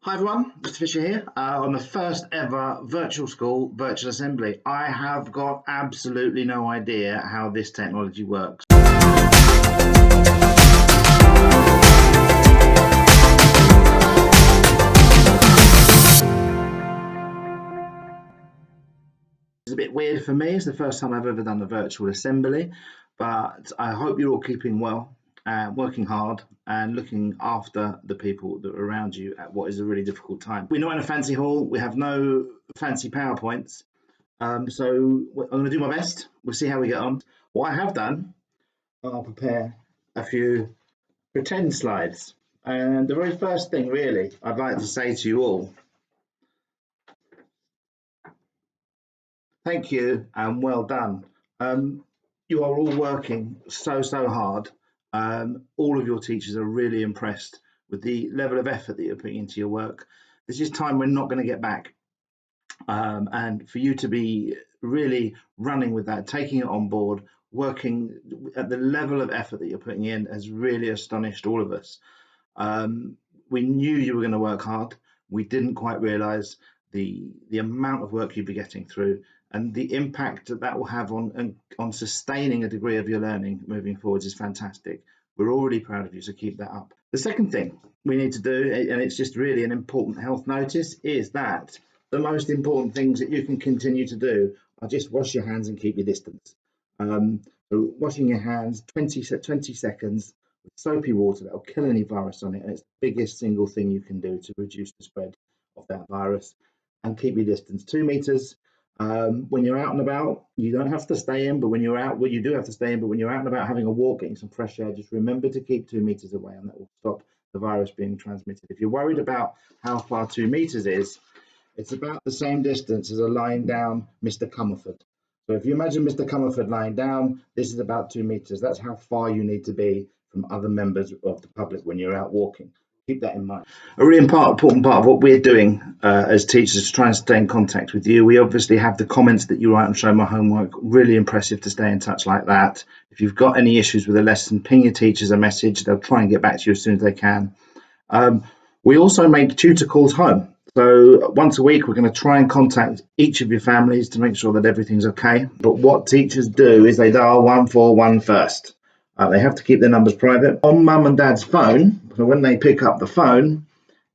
Hi everyone, Mr. Fisher here on the first ever virtual school virtual assembly. I have got absolutely no idea how this technology works. It's a bit weird for me. It's the first time I've ever done a virtual assembly, but I hope you're all keeping well, working hard and looking after the people that are around you at what is a really difficult time. We're not in a fancy hall. We have no fancy PowerPoints. So I'm going to do my best. We'll see how we get on. What I have done, I'll prepare a few pretend slides. And the very first thing really I'd like to say to you all, thank you and well done. You are all working so hard. All of your teachers are really impressed with the level of effort that you're putting into your work. This is time we're not going to get back. And for you to be really running with that, taking it on board, working at the level of effort that you're putting in has really astonished all of us. We knew you were going to work hard. We didn't quite realize the amount of work you'd be getting through and the impact that will have on sustaining a degree of your learning moving forwards is fantastic. We're already proud of you, so keep that up. The second thing we need to do, and it's just really an important health notice, is that the most important things that you can continue to do are just wash your hands and keep your distance. So washing your hands 20 seconds with soapy water, that'll kill any virus on it, and it's the biggest single thing you can do to reduce the spread of that virus. And keep your distance 2 meters. When you're out and about, you don't have to stay in, but when you're out, well, you do have to stay in, but when you're out and about having a walk, getting some fresh air, just remember to keep 2 meters away, and that will stop the virus being transmitted. If you're worried about how far 2 meters is, it's about the same distance as a lying down Mr. Comerford. So if you imagine Mr. Comerford lying down, this is about 2 meters. That's how far you need to be from other members of the public when you're out walking. Keep that in mind. A really important part of what we're doing as teachers is to try and stay in contact with you. We obviously have the comments that you write and show my homework. Really impressive to stay in touch like that. If you've got any issues with a lesson, ping your teachers a message. They'll try and get back to you as soon as they can. We also make tutor calls home. So once a week, we're going to try and contact each of your families to make sure that everything's okay. But what teachers do is they dial 141 first. They have to keep their numbers private. On mum and dad's phone, so when they pick up the phone,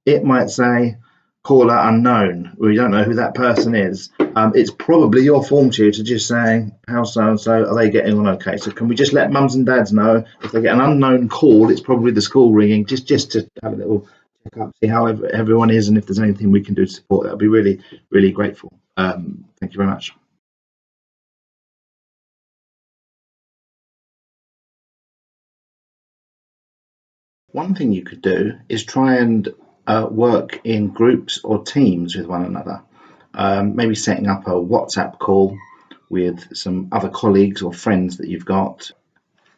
it might say caller unknown. We don't know who that person is. It's probably your form tutor just saying, how so-and-so, are they getting on okay? So can we just let mums and dads know if they get an unknown call, it's probably the school ringing, just to have a little check up, see how everyone is and if there's anything we can do to support. That would be really, really grateful. Thank you very much. One thing you could do is try and work in groups or teams with one another. Maybe setting up a WhatsApp call with some other colleagues or friends that you've got.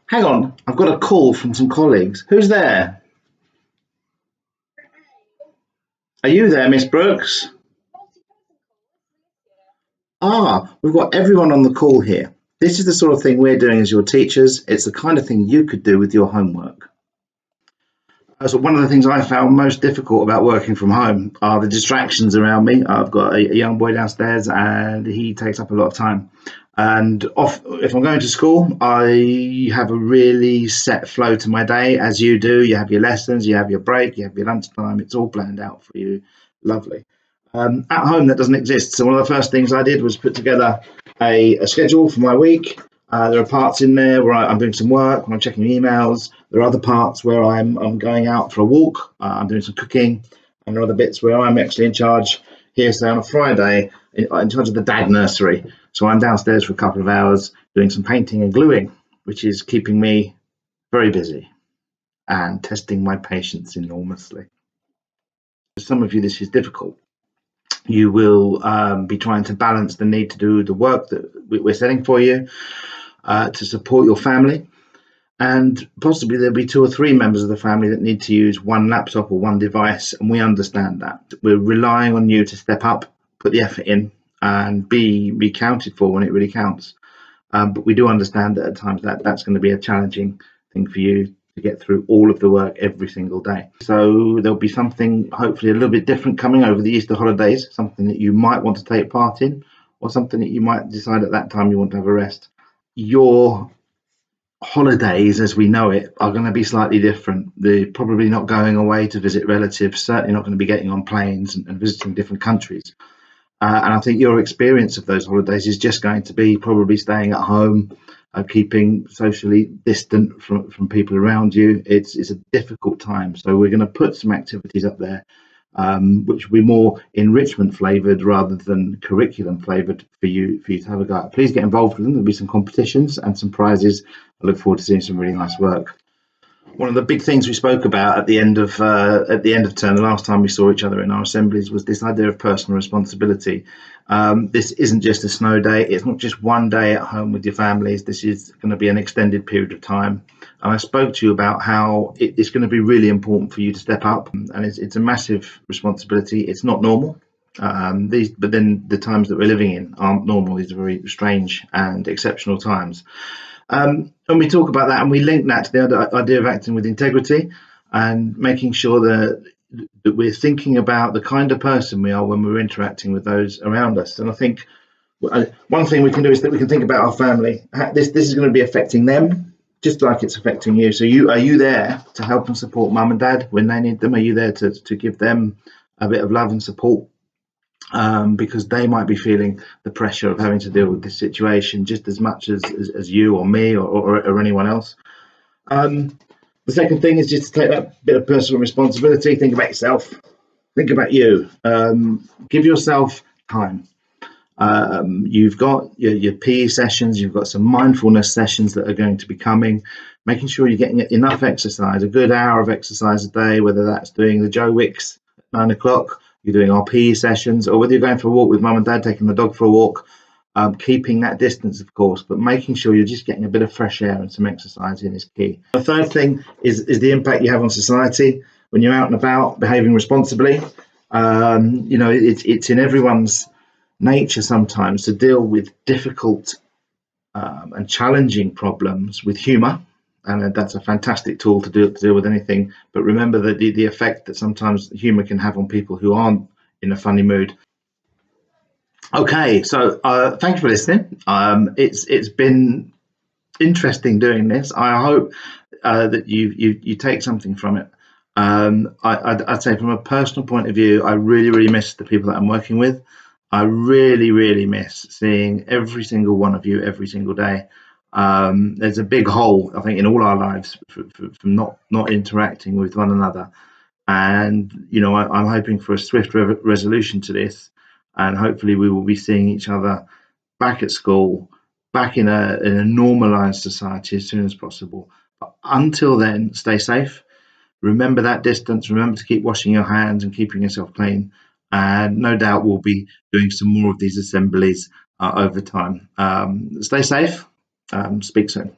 Hang on, I've got a call from some colleagues. Who's there? Are you there, Miss Brooks? We've got everyone on the call here. This is the sort of thing we're doing as your teachers. It's the kind of thing you could do with your homework. So one of the things I found most difficult about working from home are the distractions around me. I've got a young boy downstairs and he takes up a lot of time. And if I'm going to school, I have a really set flow to my day, as you do. You have your lessons, you have your break, you have your lunchtime. It's all planned out for you. Lovely. At home, that doesn't exist. So one of the first things I did was put together a schedule for my week. There are parts in there where I'm doing some work, when I'm checking emails. There are other parts where I'm going out for a walk. I'm doing some cooking. And there are other bits where I'm actually in charge here, say on a Friday, in charge of the dad nursery. So I'm downstairs for a couple of hours doing some painting and gluing, which is keeping me very busy and testing my patience enormously. For some of you, this is difficult. You will be trying to balance the need to do the work that we're setting for you to support your family. And possibly there'll be 2 or 3 members of the family that need to use one laptop or one device, and we understand that. We're relying on you to step up, put the effort in, and be counted for when it really counts. But we do understand that at times that's going to be a challenging thing for you to get through all of the work every single day. So there'll be something hopefully a little bit different coming over the Easter holidays, something that you might want to take part in, or something that you might decide at that time you want to have a rest. Your holidays as we know it are going to be slightly different. They're probably not going away to visit relatives, certainly not going to be getting on planes and visiting different countries. And I think your experience of those holidays is just going to be probably staying at home, keeping socially distant from people around you. It's a difficult time. So we're going to put some activities up there, which will be more enrichment flavoured rather than curriculum flavoured for you to have a go at. Please get involved with them. There'll be some competitions and some prizes. I look forward to seeing some really nice work. One of the big things we spoke about at the end of term, the last time we saw each other in our assemblies, was this idea of personal responsibility. This isn't just a snow day. It's not just one day at home with your families. This is going to be an extended period of time. And I spoke to you about how it's going to be really important for you to step up, and it's a massive responsibility. It's not normal. But then the times that we're living in aren't normal. These are very strange and exceptional times. And we talk about that, and we link that to the idea of acting with integrity and making sure that we're thinking about the kind of person we are when we're interacting with those around us. And I think one thing we can do is that we can think about our family. This is going to be affecting them just like it's affecting you. So are you there to help and support mum and dad when they need them? Are you there to give them a bit of love and support? Because they might be feeling the pressure of having to deal with this situation just as much as you or me or anyone else. The second thing is just to take that bit of personal responsibility. Think about yourself. Think about you. Give yourself time. You've got your PE sessions. You've got some mindfulness sessions that are going to be coming. Making sure you're getting enough exercise, a good hour of exercise a day, whether that's doing the Joe Wicks at 9 o'clock, you're doing our PE sessions, or whether you're going for a walk with mum and dad, taking the dog for a walk, keeping that distance, of course, but making sure you're just getting a bit of fresh air and some exercise in is key. The third thing is the impact you have on society when you're out and about, behaving responsibly. It's in everyone's nature sometimes to deal with difficult and challenging problems with humour. And that's a fantastic tool to deal with anything. But remember that the effect that sometimes humour can have on people who aren't in a funny mood. Okay, so thank you for listening. It's been interesting doing this. I hope that you take something from it. I'd say from a personal point of view, I really miss the people that I'm working with. I really miss seeing every single one of you every single day. There's a big hole, I think, in all our lives from not interacting with one another. And, I'm hoping for a swift resolution to this. And hopefully we will be seeing each other back at school, back in a normalised society as soon as possible. But until then, stay safe. Remember that distance. Remember to keep washing your hands and keeping yourself clean. And no doubt we'll be doing some more of these assemblies over time. Stay safe. Speak soon.